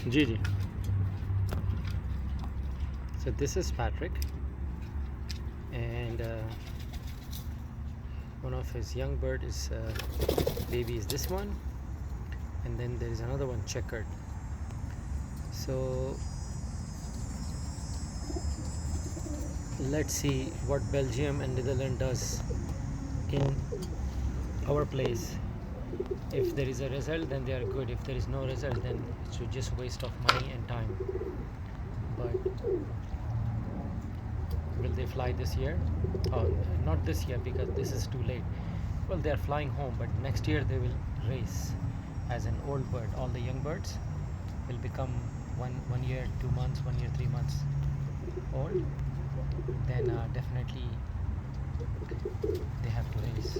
Gigi. So this is Patrick, and one of his young bird is baby is this one, and then there is another one, checkered. So let's see what Belgium and Netherlands does in our place. If there is a result, then they are good. If there is no result, then it's just waste of money and time. But will they fly this year? Oh, not this year, because this is too late. Well, they are flying home, but next year they will race as an old bird. All the young birds will become 1 year, 2 months, 1 year, 3 months old. Then definitely they have to race.